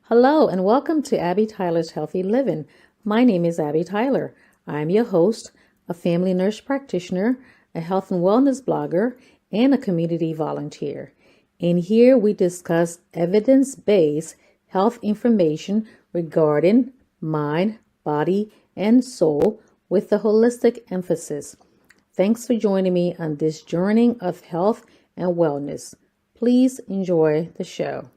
Hello, and welcome to Abby Tyler's Healthy Living. My name is Abby Tyler. I'm your host, a family nurse practitioner, a health and wellness blogger, and a community volunteer. In here, we discuss evidence based health information regarding mind, body, and soul with a holistic emphasis. Thanks for joining me on this journey of health and wellness. Please enjoy the show.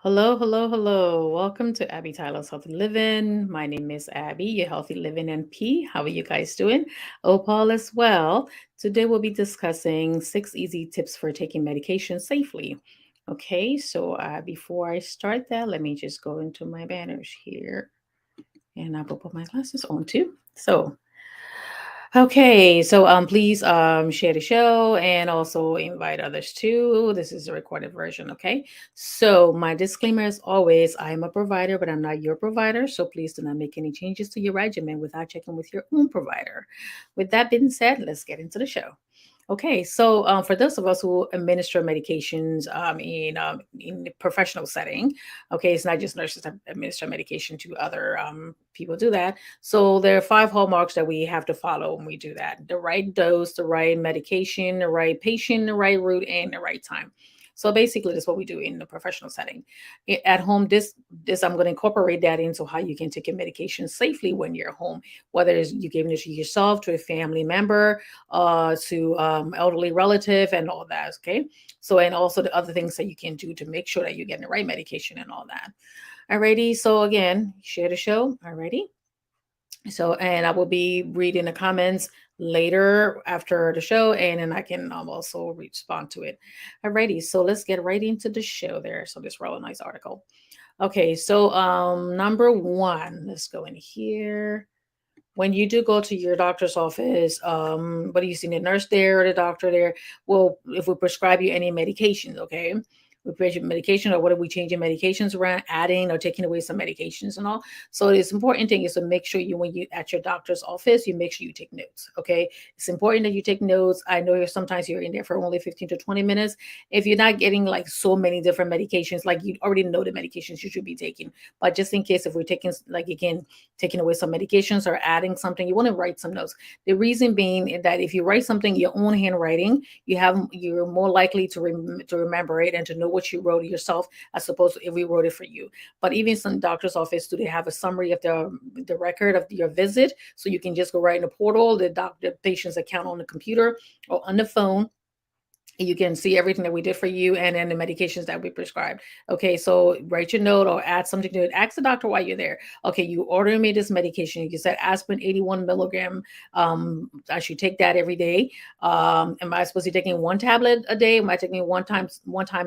Hello, hello, hello. Welcome to Abby Tyler's Healthy Living. My name is Abby, your Healthy Living MP. How are you guys doing? Hope all is well. Today we'll be discussing 6 easy tips for taking medication safely. Okay, so before I start that, let me just go into my banners here and I will put my glasses on too. Okay, so please share the show and also invite others too. This is a recorded version, okay? So my disclaimer is always I am a provider, but I'm not your provider. So please do not make any changes to your regimen without checking with your own provider. With that being said, let's get into the show. Okay, so for those of us who administer medications in the professional setting, okay, it's not just nurses that administer medication to other people do that. So there are 5 hallmarks that we have to follow when we do that: the right dose, the right medication, the right patient, the right route, and the right time. So basically, that's what we do in the professional setting. At home, this I'm going to incorporate that into how you can take your medication safely when you're home, whether it's you giving it to yourself, to a family member, to elderly relative, and all that. Okay, so and also the other things that you can do to make sure that you're getting the right medication and all that. Alrighty, so again, share the show. Alrighty. So, and I will be reading the comments later after the show, and then I can also respond to it. Alrighty, so let's get right into the show there. So, this really nice article. Okay, so number one, let's go in here. When you do go to your doctor's office, what do you see, the nurse there or the doctor there? Well, if we prescribe you any medications, okay, we prescribe medication, or what are we changing medications around, adding or taking away some medications and all. So it's important thing is to make sure you, when you at your doctor's office, you make sure you take notes. Okay, it's important that you take notes. I know sometimes you're in there for only 15 to 20 minutes. If you're not getting like so many different medications, like you already know the medications you should be taking, but just in case if we're taking, like, again, taking away some medications or adding something, you want to write some notes. The reason being that if you write something in your own handwriting, you're more likely to remember it and to know what you wrote yourself, as opposed to if we wrote it for you. But even some doctor's office, do they have a summary of the record of your visit, so you can just go right in the portal, the patient's account on the computer or on the phone. You can see everything that we did for you and then the medications that we prescribed. Okay, so write your note or add something to it. Ask the doctor why you're there. Okay, you ordered me this medication. You said aspirin 81 milligram. I should take that every day. Am I supposed to be taking one tablet a day? Am I taking one time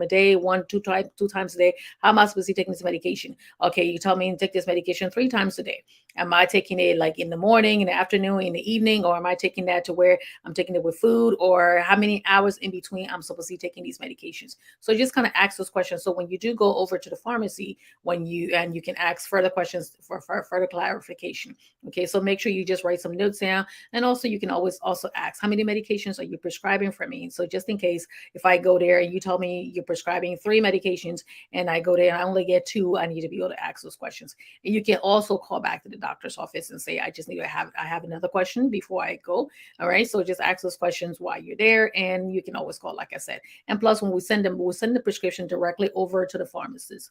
a day, two times a day? How am I supposed to be taking this medication? Okay, you tell me to take this medication 3 times a day. Am I taking it like in the morning, in the afternoon, in the evening, or am I taking that to where I'm taking it with food, or how many hours in between I'm supposed to be taking these medications? So just kind of ask those questions. So when you do go over to the pharmacy, you can ask further questions for further clarification. Okay, so make sure you just write some notes down, and also you can always also ask, how many medications are you prescribing for me? So just in case if I go there and you tell me you're prescribing 3 medications, and I go there and I only get 2, I need to be able to ask those questions. And you can also call back to the doctor's office and say, I have another question before I go. All right. So just ask those questions while you're there, and you can always call, like I said. And plus, when we'll send the prescription directly over to the pharmacist.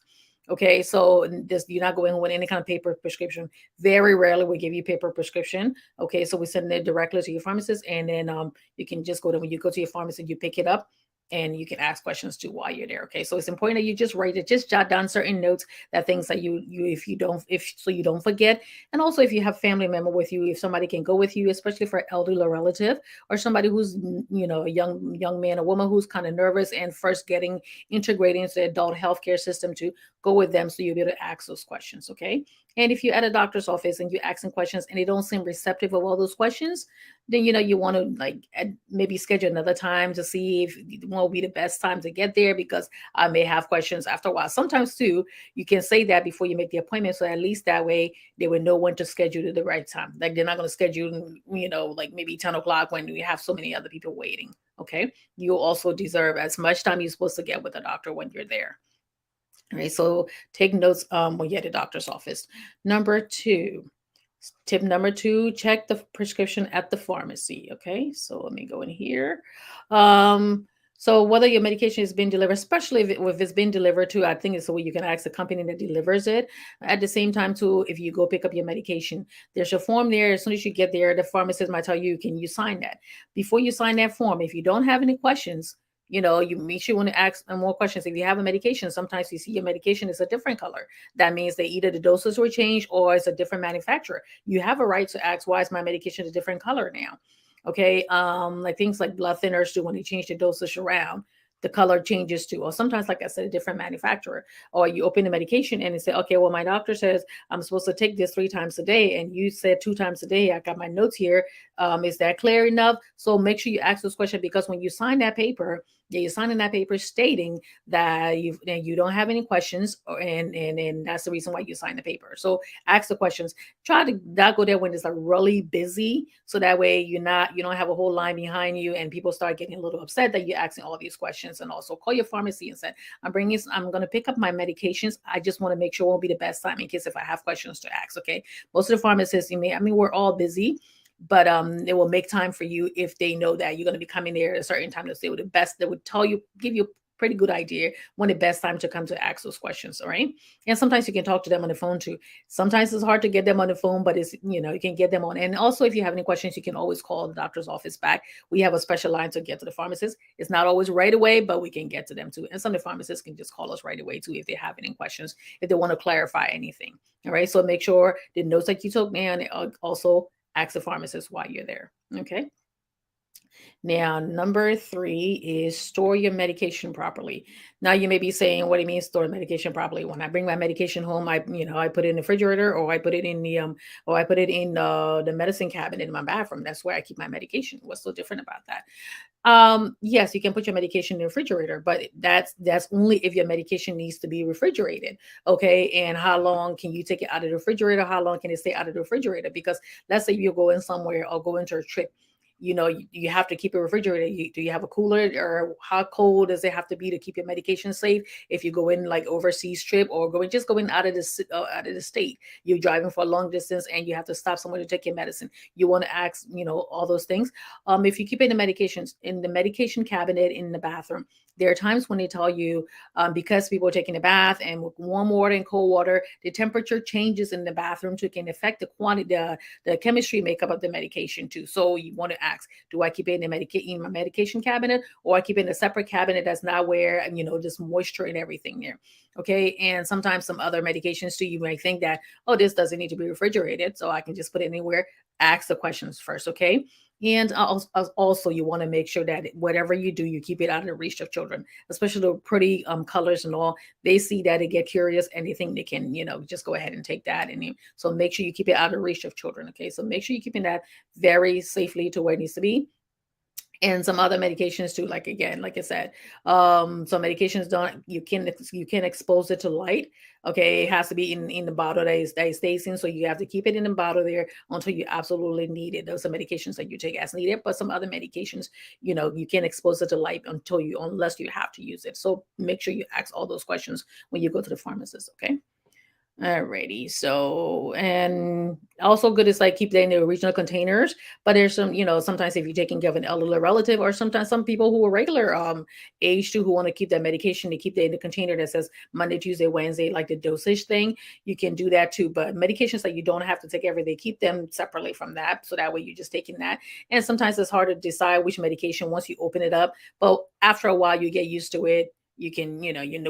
Okay, so this, you're not going with any kind of paper prescription. Very rarely we give you paper prescription. Okay, so we send it directly to your pharmacist, and then you can just go to, when you go to your pharmacy, you pick it up, and you can ask questions too while you're there. Okay, so it's important that you just write it, just jot down certain notes, that things that you if you don't, if so you don't forget. And also, if you have family member with you, if somebody can go with you, especially for elderly relative, or somebody who's, a young man or woman who's kind of nervous and first getting integrated into the adult healthcare system, to go with them, so you'll be able to ask those questions. Okay, And if you're at a doctor's office and you're asking questions and they don't seem receptive of all those questions, then you want to like maybe schedule another time to see if it won't be the best time to get there, because I may have questions after a while. Sometimes too, you can say that before you make the appointment, so at least that way they would know when to schedule at the right time. Like they're not going to schedule, like maybe 10 o'clock when you have so many other people waiting. Okay, you also deserve as much time you're supposed to get with the doctor when you're there. All right, so take notes when you're at the doctor's office. Number two, tip number two, check the prescription at the pharmacy. Okay, so let me go in here. Um, so whether your medication is being delivered, especially if it's been delivered to, I think it's the way you can ask the company that delivers it. At the same time, too, if you go pick up your medication, there's a form there. As soon as you get there, the pharmacist might tell you, can you sign that? Before you sign that form, if you don't have any questions, you make sure you want to ask more questions. If you have a medication, sometimes you see your medication is a different color. That means that either the doses were changed or it's a different manufacturer. You have a right to ask, why is my medication a different color now? Okay. Like things like blood thinners do when they change the dosage around, the color changes too. Or sometimes, like I said, a different manufacturer. Or you open the medication and they say, okay, well, my doctor says I'm supposed to take this 3 times a day, and you said 2 times a day. I got my notes here. Is that clear enough? So make sure you ask those questions, because when you sign that paper, yeah, you're signing that paper stating that you don't have any questions, and that's the reason why you sign the paper. So ask the questions. Try to not go there when it's like really busy, so that way you don't have a whole line behind you and people start getting a little upset that you're asking all these questions. And also call your pharmacy and say, I'm going to pick up my medications. I just want to make sure it won't be the best time in case if I have questions to ask. Okay, most of the pharmacists, we're all busy, but it will make time for you if they know that you're going to be coming there at a certain time. To say the best, they would tell you, give you a pretty good idea when the best time to come to ask those questions. All right, and sometimes you can talk to them on the phone too. Sometimes it's hard to get them on the phone, but it's you can get them on. And also, if you have any questions, you can always call the doctor's office back. We have a special line to get to the pharmacist. It's not always right away, but we can get to them too. And some of the pharmacists can just call us right away too if they have any questions, if they want to clarify anything. All right, so make sure the notes that you took down, also ask the pharmacist while you're there. Okay. Now, number three is store your medication properly. Now, you may be saying, "What do you mean store medication properly?" When I bring my medication home, I put it in the refrigerator, or I put it in the medicine cabinet in my bathroom. That's where I keep my medication. What's so different about that? Yes, you can put your medication in the refrigerator, but that's only if your medication needs to be refrigerated. Okay, and how long can you take it out of the refrigerator? How long can it stay out of the refrigerator? Because let's say you go in somewhere or go into a trip, you have to keep it refrigerated. Do you have a cooler, or how cold does it have to be to keep your medication safe? If you go in like overseas trip, or going out of out of the state, you're driving for a long distance and you have to stop somewhere to take your medicine. You want to ask, all those things. If you keep it in the medications in the medication cabinet in the bathroom, there are times when they tell you, because people are taking a bath and with warm water and cold water, the temperature changes in the bathroom, so it can affect the quantity, the chemistry makeup of the medication too. So you want to ask, do I keep it in my medication cabinet, or I keep it in a separate cabinet that's not where, just moisture and everything there. Okay. And sometimes some other medications too, you might think that, oh, this doesn't need to be refrigerated, so I can just put it anywhere. Ask the questions first. Okay. And also, you want to make sure that whatever you do, you keep it out of the reach of children, especially the pretty colors and all. They see that, they get curious, and they think they can, just go ahead and take that. And so make sure you keep it out of reach of children. Okay, so make sure you're keeping that very safely to where it needs to be. And some other medications too, like again, like I said, some medications don't, you can expose it to light. Okay, it has to be in the bottle that it stays in, so you have to keep it in the bottle there until you absolutely need it. Those are medications that you take as needed, but some other medications, you can't expose it to light unless you have to use it. So make sure you ask all those questions when you go to the pharmacist. Okay. Alrighty. So, and also good is like keep that in the original containers. But there's some, sometimes if you're taking care of an elderly relative, or sometimes some people who are regular age too, who want to keep that medication, they keep that in the container that says Monday, Tuesday, Wednesday, like the dosage thing. You can do that too. But medications that you don't have to take every day, keep them separately from that. So that way you're just taking that. And sometimes it's hard to decide which medication once you open it up. But after a while, you get used to it. You can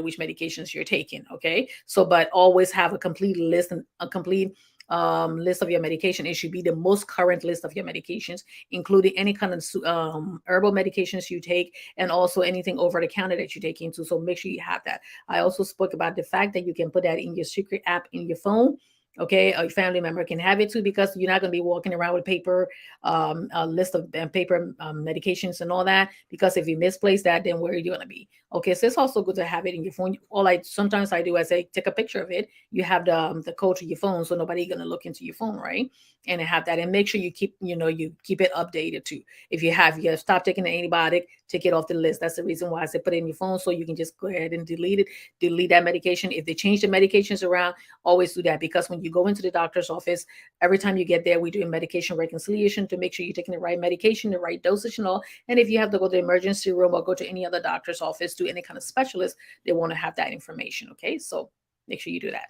which medications you're taking. Okay, so but always have a complete list, and a complete list of your medication. It should be the most current list of your medications, including any kind of herbal medications you take, and also anything over the counter that you take into. So make sure you have that. I also spoke about the fact that you can put that in your secret app in your phone. Okay, a family member can have it too, because you're not going to be walking around with paper, a list of paper medications and all that. Because if you misplace that, then where are you going to be? Okay, so it's also good to have it in your phone. Or like sometimes I do, I say take a picture of it. You have the code to your phone, so nobody going to look into your phone, right? And have that, and make sure you keep, you keep it updated too. If you have stopped taking the antibiotic, take it off the list. That's the reason why I said put it in your phone, so you can just go ahead and delete it, delete that medication. If they change the medications around, always do that, because when you go into the doctor's office, every time you get there, we do a medication reconciliation to make sure you're taking the right medication, the right dosage, and all. And if you have to go to the emergency room or go to any other doctor's office, to any kind of specialist, they want to have that information. Okay, so make sure you do that.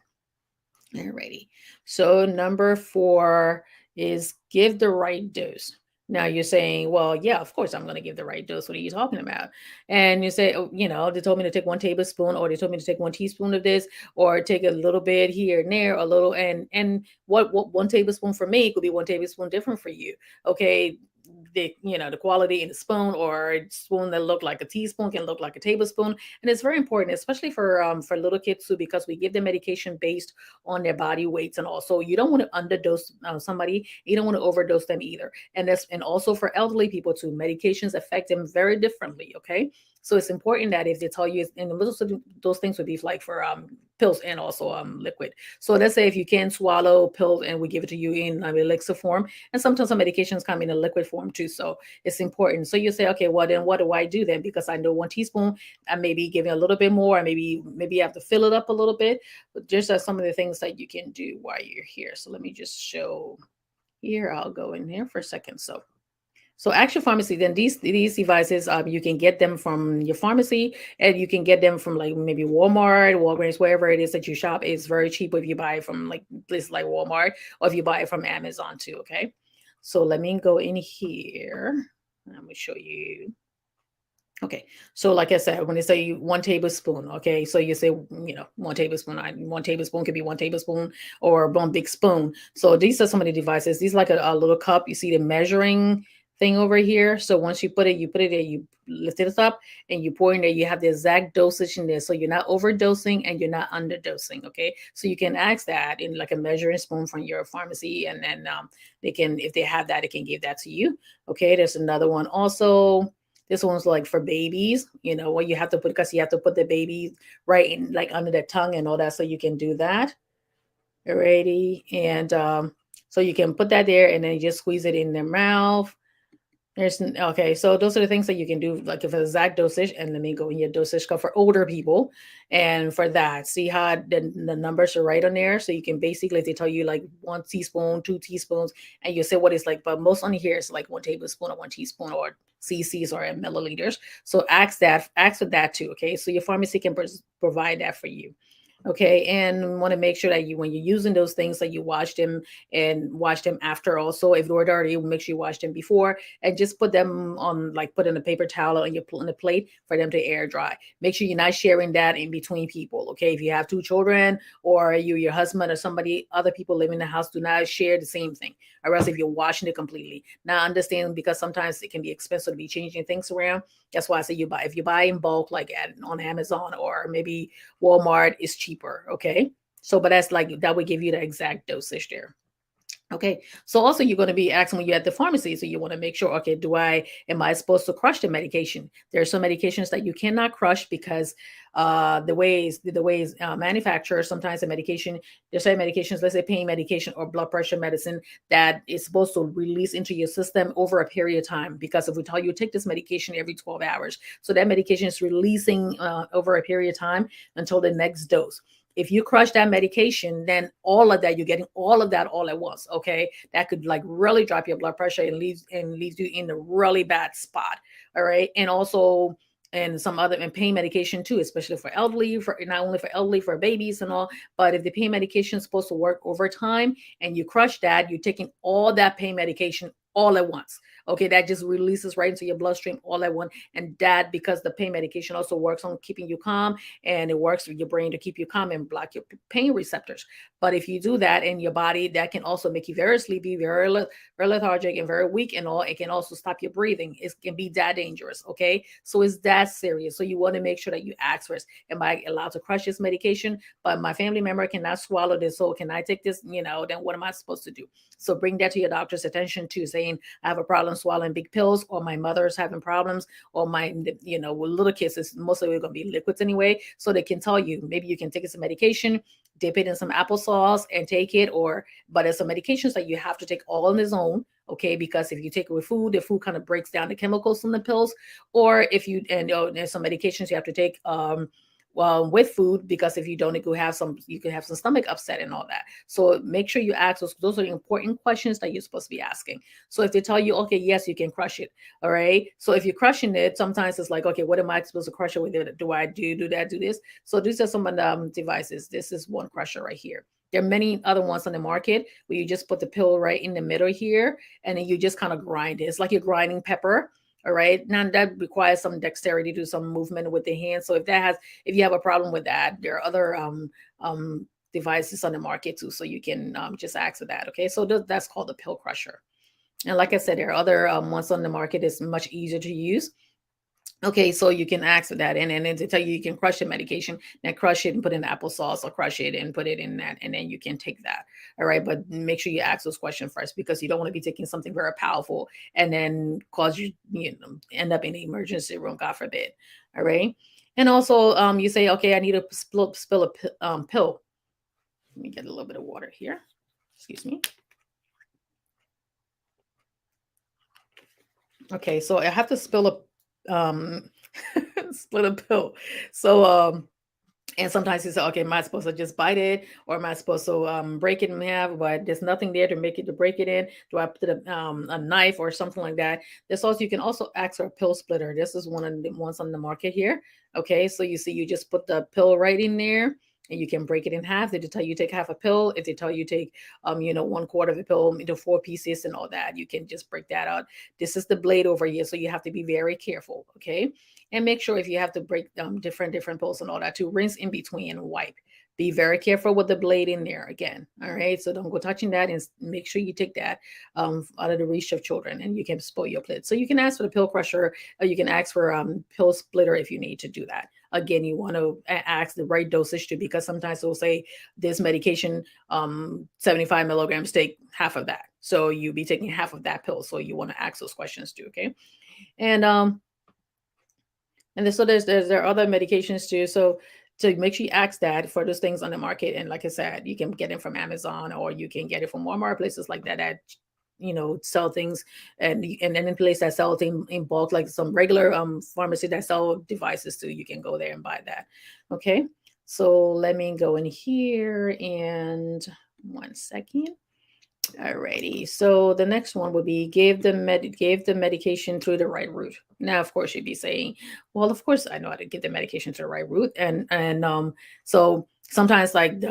Alrighty. So number 4 is give the right dose. Now you're saying, well, yeah, of course I'm going to give the right dose. What are you talking about? And you say, oh, they told me to take 1 tablespoon, or they told me to take 1 teaspoon of this, or take a little bit here and there, a little, and what 1 tablespoon for me could be 1 tablespoon different for you. Okay, the quality in the spoon, or a spoon that look like a teaspoon can look like a tablespoon. And it's very important, especially for little kids too, because we give them medication based on their body weights. And also, you don't want to underdose somebody, you don't want to overdose them either. And also for elderly people too, medications affect them very differently. Okay, so it's important that if they tell you, and those things would be like for pills and also liquid. So let's say if you can swallow pills and we give it to you in elixir form, and sometimes some medications come in a liquid form too. So it's important. So you say, okay, well then what do I do then? Because I know 1 teaspoon, I may be giving a little bit more, and maybe you have to fill it up a little bit. But just as some of the things that you can do while you're here. So let me just show here. I'll go in here for a second. So Action Pharmacy, then these devices, you can get them from your pharmacy, and you can get them from like maybe Walmart, Walgreens, wherever it is that you shop. It's very cheap if you buy it from like places like Walmart, or if you buy it from Amazon too. Okay, so let me go in here. Let me show you. Okay, so like I said, when they say 1 tablespoon, okay, so you say 1 tablespoon. 1 tablespoon could be 1 tablespoon, or one big spoon. So these are some of the devices. These are like a little cup. You see the measuring thing over here. So once you put it there, you lift it up, and you pour in there. You have the exact dosage in there, so you're not overdosing and you're not underdosing. Okay, so you can ask that in like a measuring spoon from your pharmacy, and then they can, if they have that, they can give that to you. Okay, there's another one also. This one's like for babies, what you have to put, because you have to put the baby right in, like under the tongue and all that. So you can do that. Alrighty. And so you can put that there, and then you just squeeze it in their mouth. Okay, so those are the things that you can do, like if it's exact dosage, and let me go in your dosage cup for older people. And for that, see how the numbers are right on there. So you can basically, they tell you like 1 teaspoon, 2 teaspoons, and you say what it's like, but most on here is like 1 tablespoon or 1 teaspoon, or cc's or milliliters. So ask for that too. Okay, so your pharmacy can provide that for you. Okay, and want to make sure that when you're using those things, that you wash them, and wash them after. Also, if they're dirty, make sure you wash them before, and just put them on, like put in a paper towel on the plate for them to air dry. Make sure you're not sharing that in between people. Okay, if you have 2 children, or your husband or somebody, other people living in the house, do not share the same thing, or else if you're washing it completely. Now understand, because sometimes it can be expensive to be changing things around. That's why I say if you buy in bulk, like on Amazon or maybe Walmart, is cheaper. Okay, so but that's like that would give you the exact dosage there. Okay, so also you're going to be asking when you're at the pharmacy, so you want to make sure, okay, am I supposed to crush the medication? There are some medications that you cannot crush, because the ways manufacturers, sometimes the medication, there's certain medications, let's say pain medication or blood pressure medicine, that is supposed to release into your system over a period of time. Because if we tell you take this medication every 12 hours, so that medication is releasing over a period of time until the next dose. If you crush that medication, then all of that, you're getting all of that all at once. Okay, that could like really drop your blood pressure, and leaves you in a really bad spot. All right, and also, and some other, and pain medication too, especially for elderly, for not only for elderly, for babies and all. But if the pain medication is supposed to work over time, and you crush that, you're taking all that pain medication all at once. Okay, that just releases right into your bloodstream all at once. And that, because the pain medication also works on keeping you calm, and it works with your brain to keep you calm and block your pain receptors. But if you do that in your body, that can also make you very sleepy, very lethargic, and very weak, and all. It can also stop your breathing. It can be that dangerous. Okay, so it's that serious. So you want to make sure that you ask first: am I allowed to crush this medication? But my family member cannot swallow this, so can I take this? Then what am I supposed to do? So bring that to your doctor's attention too, saying I have a problem swallowing big pills, or my mother's having problems, or my, with little kids, it's mostly going to be liquids anyway. So they can tell you, maybe you can take some medication, dip it in some applesauce and take it, but there's some medications that you have to take all on its own. Okay, because if you take it with food, the food kind of breaks down the chemicals from the pills. Or if you, and there's some medications you have to take well, with food, because if you don't, you can have some stomach upset and all that. So make sure you ask those are the important questions that you're supposed to be asking. So if they tell you, okay, yes, you can crush it. All right. So if you're crushing it, sometimes it's like, okay, what am I supposed to crush it with? Do I do that, do this? So these are some of the devices. This is one crusher right here. There are many other ones on the market where you just put the pill right in the middle here, and then you just kind of grind it. It's like you're grinding pepper. All right. Now that requires some dexterity, do some movement with the hand. So if you have a problem with that, there are other devices on the market too. So you can just ask for that. Okay. So that's called the pill crusher. And like I said, there are other ones on the market. It's much easier to use. Okay, so you can ask for that, and then to tell you can crush the medication, then crush it and put in applesauce, or crush it and put it in that, and then you can take that. All right, but make sure you ask those questions first, because you don't want to be taking something very powerful and then cause end up in the emergency room, God forbid. All right, and also you say, okay, I need to spill a pill. Let me get a little bit of water here. Excuse me. Okay, so I have to spill a split a pill. So and sometimes you say, okay, am I supposed to just bite it, or am I supposed to break it in half? But there's nothing there to make it to break it in. Do I put a knife or something like that? This also, you can also ask for a pill splitter. This is one of the ones on the market here. Okay, so you see, you just put the pill right in there, and you can break it in half. They tell you take half a pill. If they tell you take, 1/4 of a pill into 4 pieces and all that, you can just break that out. This is the blade over here, so you have to be very careful. Okay, and make sure if you have to break different pills and all that, to rinse in between and wipe. Be very careful with the blade in there again. All right, so don't go touching that, and make sure you take that out of the reach of children, and you can spoil your plate. So you can ask for the pill crusher, or you can ask for pill splitter if you need to do that. Again, you want to ask the right dosage too, because sometimes they'll say this medication 75 milligrams, take half of that, so you'll be taking half of that pill. So you want to ask those questions too. Okay, and so there are other medications too. So to make sure you ask that for those things on the market. And like I said, you can get it from Amazon, or you can get it from Walmart, places like that sell things, and any place that sell things in bulk, like some regular pharmacy that sell devices too. You can go there and buy that. Okay. So let me go in here, and 1 second. Alrighty. So the next one would be gave the medication through the right route. Now, of course, you'd be saying, "Well, of course, I know how to give the medication to the right route." And so sometimes, like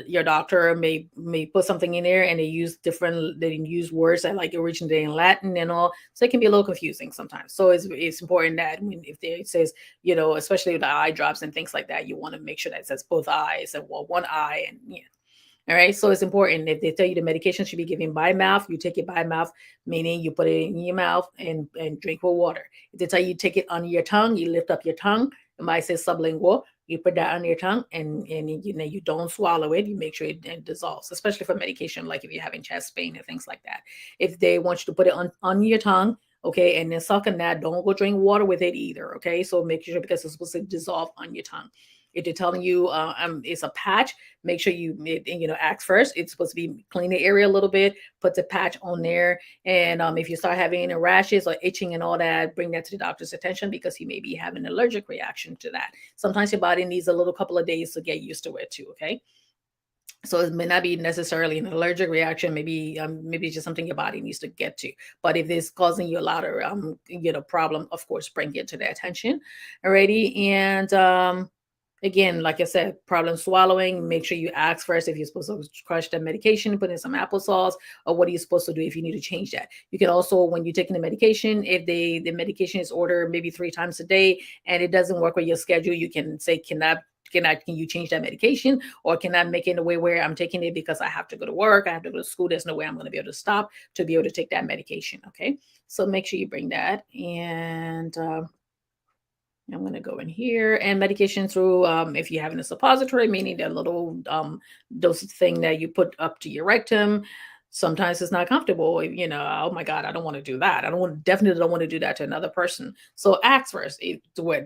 your doctor may put something in there, and they use words that like originate in Latin and all, so it can be a little confusing sometimes. So it's important that if it says, especially with the eye drops and things like that, you want to make sure that it says both eyes, and one eye, and all right. So it's important, if they tell you the medication should be given by mouth, you take it by mouth, meaning you put it in your mouth and drink with water. If they tell you take it under your tongue, you lift up your tongue. It might say sublingual. You put that under your tongue, and you don't swallow it. You make sure it dissolves, especially for medication, like if you're having chest pain and things like that. If they want you to put it on your tongue, okay, and then suck on that, don't go drink water with it either. Okay, so make sure, because it's supposed to dissolve on your tongue. If they're telling you it's a patch, make sure ask first. It's supposed to be clean the area a little bit, put the patch on there. And if you start having any rashes or itching and all that, bring that to the doctor's attention, because you may be having an allergic reaction to that. Sometimes your body needs a little couple of days to get used to it too. Okay. So it may not be necessarily an allergic reaction. Maybe it's just something your body needs to get to. But if it's causing you a lot of problem, of course, bring it to their attention. Alrighty, and Again, like I said, problem swallowing, make sure you ask first if you're supposed to crush the medication, put in some applesauce, or what are you supposed to do if you need to change that. You can also, when you're taking the medication, if the medication is ordered maybe 3 times a day and it doesn't work with your schedule, you can say, can you change that medication, or can I make it in a way where I'm taking it because I have to go to work, I have to go to school, there's no way I'm going to be able to stop to be able to take that medication. Okay, so make sure you bring that. And I'm going to go in here and medication through, if you have in a suppository, meaning that little dosage thing that you put up to your rectum. Sometimes it's not comfortable, oh my God, I don't want to do that. Definitely don't want to do that to another person. So ask first,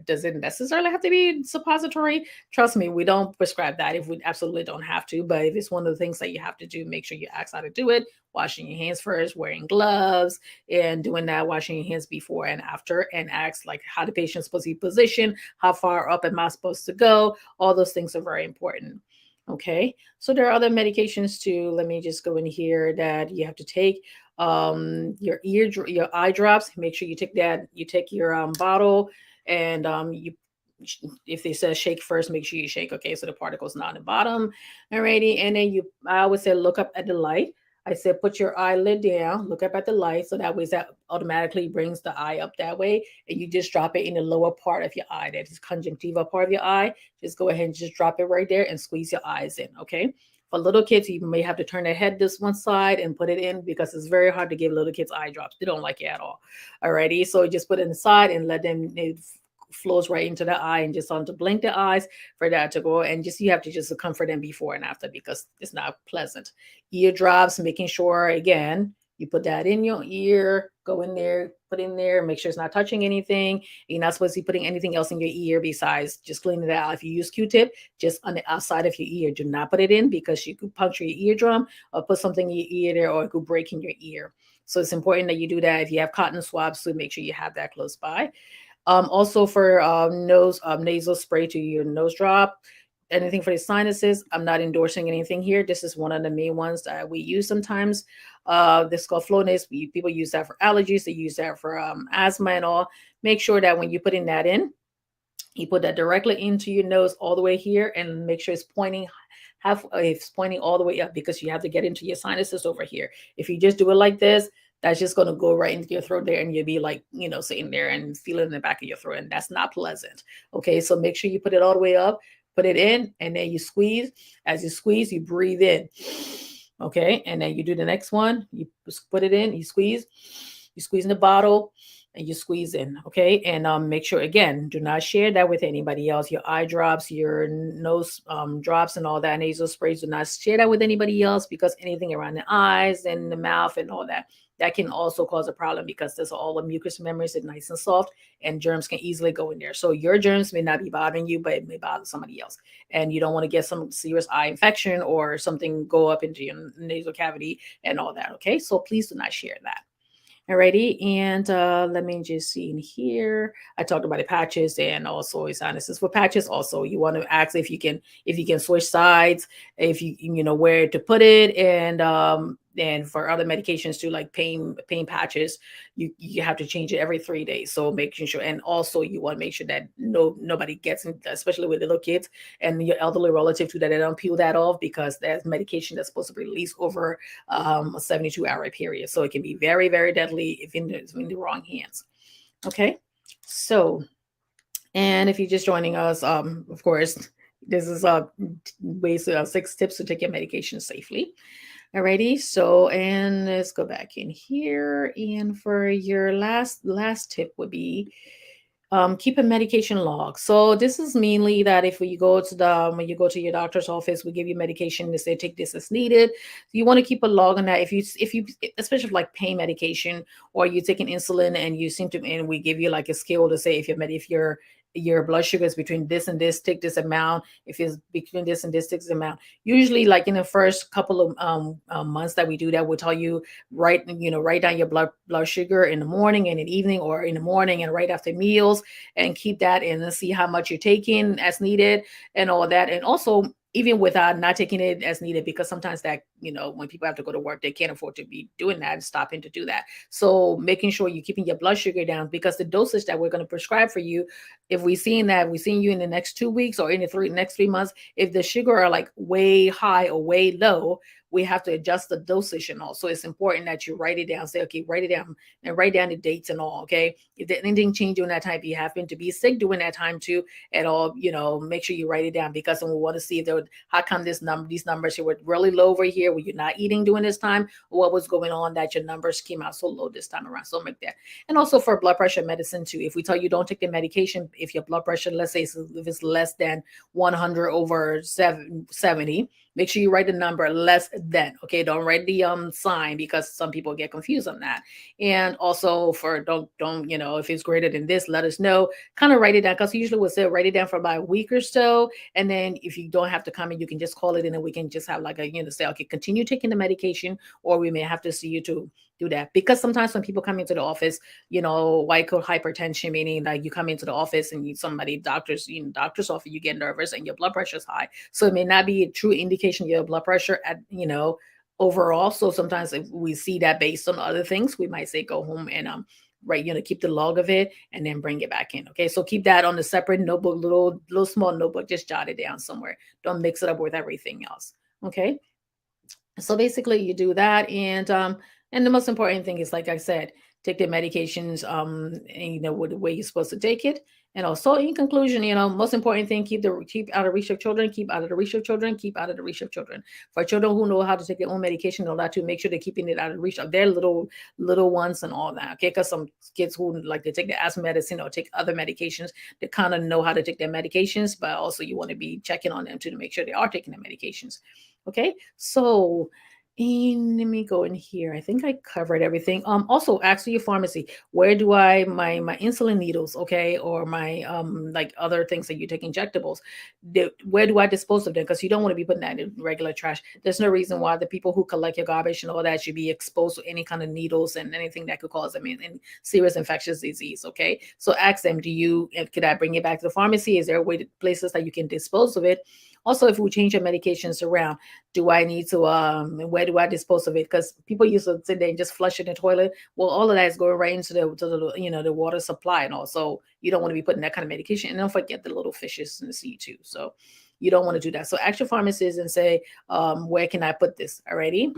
does it necessarily have to be suppository? Trust me, we don't prescribe that if we absolutely don't have to. But if it's one of the things that you have to do, make sure you ask how to do it. Washing your hands first, wearing gloves, and doing that, washing your hands before and after, and ask like how the patient's supposed to be positioned, how far up am I supposed to go? All those things are very important. Okay, so there are other medications too. Let me just go in here that you have to take. Your eye drops. Make sure you take that. You take your bottle, and you, if they say shake first, make sure you shake. Okay, so the particles not on the bottom. Alrighty, and then I always say look up at the light. I said put your eyelid down, look up at the light, so that way that automatically brings the eye up that way, and you just drop it in the lower part of your eye, that is conjunctiva part of your eye. Just go ahead and just drop it right there and squeeze your eyes in. Okay. For little kids, you may have to turn their head this one side and put it in because it's very hard to give little kids eye drops. They don't like it at all. Alrighty, so just put it inside and let them. It flows right into the eye, and just on to blink the eyes for that to go. And just you have to just comfort them before and after because it's not pleasant. Ear drops, making sure again you put that in your ear, go in there, put in there, make sure it's not touching anything. You're not supposed to be putting anything else in your ear besides just cleaning it out. If you use Q-tip, just on the outside of your ear. Do not put it in because you could puncture your eardrum or put something in your ear there, or it could break in your ear. So it's important that you do that. If you have cotton swabs, so make sure you have that close by. Also for nose nasal spray to your nose drop, anything for the sinuses. I'm not endorsing anything here. This is one of the main ones that we use sometimes. This is called Flonase. People use that for allergies. They use that for asthma and all. Make sure that when you putting that in, you put that directly into your nose all the way here, and make sure it's pointing it's pointing all the way up, because you have to get into your sinuses over here. If you just do it like this, that's just going to go right into your throat there, and you'll be like, sitting there and feeling in the back of your throat, and that's not pleasant. Okay, so make sure you put it all the way up, put it in, and then you squeeze. As you squeeze, you breathe in. Okay, and then you do the next one. You put it in, you squeeze in the bottle, and you squeeze in. Okay, and make sure again, do not share that with anybody else. Your eye drops, your nose drops, and all that nasal sprays, do not share that with anybody else, because anything around the eyes and the mouth and all that can also cause a problem, because there's all the mucous membranes are nice and soft, and germs can easily go in there. So your germs may not be bothering you, but it may bother somebody else, and you don't want to get some serious eye infection or something go up into your nasal cavity and all that. Okay, so please do not share that. Alrighty, and let me just see in here. I talked about the patches and also sinuses. For patches, also you want to ask if you can switch sides, if you know where to put it, and for other medications too, like pain patches, you have to change it every 3 days. So making sure, and also you want to make sure that nobody gets in, especially with little kids and your elderly relative too, that they don't peel that off, because there's medication that's supposed to be released over a 72-hour period. So it can be very, very deadly if in the wrong hands. Okay, so, and if you're just joining us, of course, this is ways 6 tips to take your medication safely. Alrighty, so, and let's go back in here. And for your last tip would be keep a medication log. So this is mainly that if you go to when you go to your doctor's office, we give you medication, they say take this as needed. You want to keep a log on that. If you especially like pain medication, or you're taking insulin and you seem to, and we give you like a scale to say if your blood sugar is between this and this, take this amount. If it's between this and this, take this amount. Usually, like in the first couple of months that we do that, we'll tell you write down your blood sugar in the morning and in the evening, or in the morning and right after meals, and keep that in and see how much you're taking as needed and all that. And also even without not taking it as needed, because sometimes that, when people have to go to work, they can't afford to be doing that and stopping to do that. So making sure you're keeping your blood sugar down, because the dosage that we're going to prescribe for you, if we're seeing you in the next 2 weeks or in the next 3 months, if the sugar are like way high or way low, we have to adjust the dosage and all. So it's important that you write it down. Say, okay, write it down and write down the dates and all. Okay. If anything changed during that time, if you happen to be sick during that time too, at all, make sure you write it down, because then we want to see if there, how come these numbers here were really low over here. Were you not eating during this time? What was going on that your numbers came out so low this time around? So make that. And also for blood pressure medicine too. If we tell you don't take the medication, if your blood pressure, let's say if it's less than 100 over 70, make sure you write the number less than. Okay, don't write the sign, because some people get confused on that. And also for don't if it's greater than this, let us know. Kind of write it down, because usually we'll say write it down for about a week or so, and then if you don't have to come in, you can just call it in, and we can just have like a say, okay, continue taking the medication, or we may have to see you to do that. Because sometimes when people come into the office, white coat hypertension, meaning like you come into the office and doctor's office, you get nervous and your blood pressure is high. So it may not be a true indication of your blood pressure at, overall. So sometimes if we see that based on other things, we might say go home and right, keep the log of it and then bring it back in. Okay, so keep that on a separate notebook, little small notebook. Just jot it down somewhere. Don't mix it up with everything else. Okay, so basically you do that. And the most important thing is, like I said, take the medications and with the way you're supposed to take it. And also, in conclusion, most important thing, keep out of reach of children, keep out of the reach of children, keep out of the reach of children. For children who know how to take their own medication, know that to make sure they're keeping it out of reach of their little ones and all that. Okay, because some kids who like to take the asthma medicine or take other medications, they kind of know how to take their medications, but also you want to be checking on them too, to make sure they are taking their medications. Okay, so let me go in here. I think I covered everything. Also ask your pharmacy, where do I my insulin needles, okay, or my like other things that you take injectables. Where do I dispose of them? Because you don't want to be putting that in regular trash. There's no reason why the people who collect your garbage and all that should be exposed to any kind of needles and anything that could cause them in serious infectious disease. Okay, so ask them, could I bring it back to the pharmacy? Is there a way places that you can dispose of it? Also, if we change your medications around, do I need to where do I dispose of it? Because people used to sit there and just flush it in the toilet. Well, all of that is going right into the water supply, and also you don't want to be putting that kind of medication. And don't forget the little fishes in the sea too. So you don't want to do that. So ask your pharmacist and say, where can I put this already?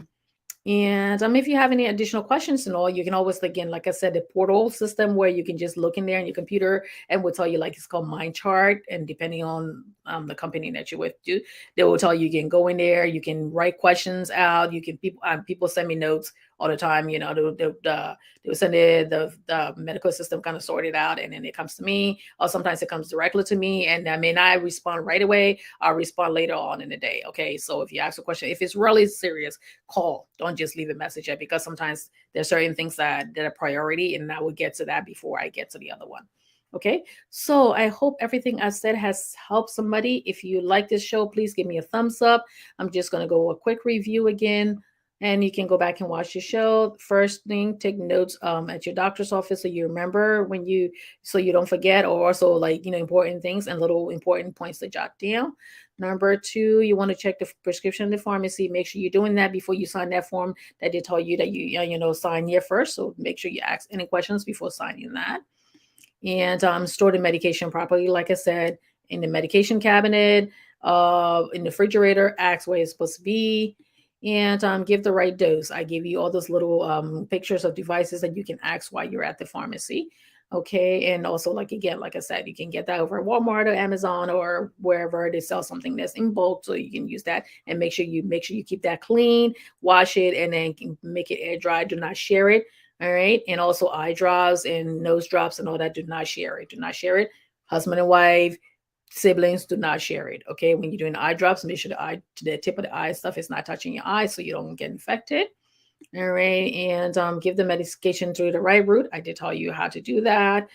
And if you have any additional questions and all, you can always, again, like I said, the portal system where you can just look in there in your computer and will tell you, like, it's called Mind Chart. And depending on the company that you're with, they will tell you can go in there, you can write questions out. You can people send me notes all the time. They will send the medical system kind of sort it out, and then it comes to me. Or sometimes it comes directly to me, and I may not respond right away. I'll respond later on in the day. Okay, so if you ask a question, if it's really serious, call. Don't just leave a message yet, because sometimes there's certain things that are priority, and I will get to that before I get to the other one. Okay, so I hope everything I said has helped somebody. If you like this show, please give me a thumbs up. I'm just going to go a quick review again, and you can go back and watch the show. First thing, take notes at your doctor's office so you remember so you don't forget, or also like important things and little important points to jot down. Number two, you want to check the prescription in the pharmacy. Make sure you're doing that before you sign that form that they tell you that you sign here first. So make sure you ask any questions before signing that. And store the medication properly, like I said, in the medication cabinet, in the refrigerator. Ask where it's supposed to be, and give the right dose. I give you all those little pictures of devices that you can ask while you're at the pharmacy. Okay, and also, like, again, like I said, you can get that over at Walmart or Amazon or wherever they sell something that's in bulk, so you can use that. And make sure you keep that clean, wash it, and then make it air dry. Do not share it. All right. And also eye drops and nose drops and all that. Do not share it. Do not share it. Husband and wife, siblings, do not share it. Okay. When you're doing eye drops, make sure the tip of the eye stuff is not touching your eyes so you don't get infected. All right. And give the medication through the right route. I did tell you how to do that.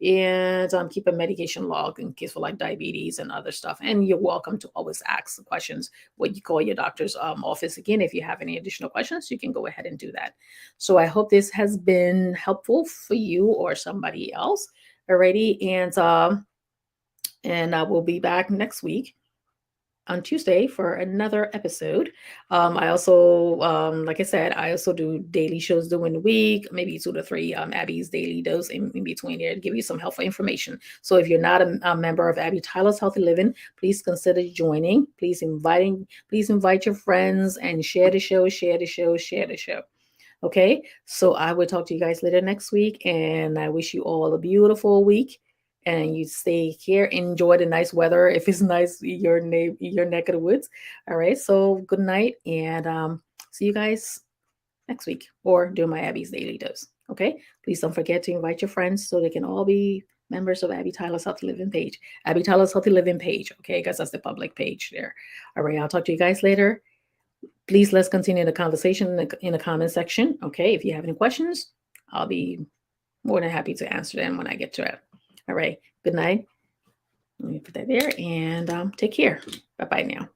And keep a medication log in case for like diabetes and other stuff. And you're welcome to always ask the questions when you call your doctor's office. Again, if you have any additional questions, you can go ahead and do that. So I hope this has been helpful for you or somebody else already. And I will be back next week. on Tuesday for another episode. I also, like I said, I also do daily shows during the week, maybe 2 to 3 Abby's daily dose in between there to give you some helpful information. So if you're not a member of Abby Tyler's Healthy Living, please consider joining. Please invite your friends and share the show, share the show, share the show. Okay, so I will talk to you guys later next week, and I wish you all a beautiful week. And you stay here, enjoy the nice weather if it's nice your neck of the woods. All right, so good night, and see you guys next week or do my Abby's Daily Dose. Okay, please don't forget to invite your friends so they can all be members of Abby Tyler's Healthy Living page. Abby Tyler's Healthy Living page. Okay, because that's the public page there. All right, I'll talk to you guys later. Please let's continue the conversation in the comment section. Okay, if you have any questions, I'll be more than happy to answer them when I get to it. All right, good night. Let me put that there and take care. Bye bye now.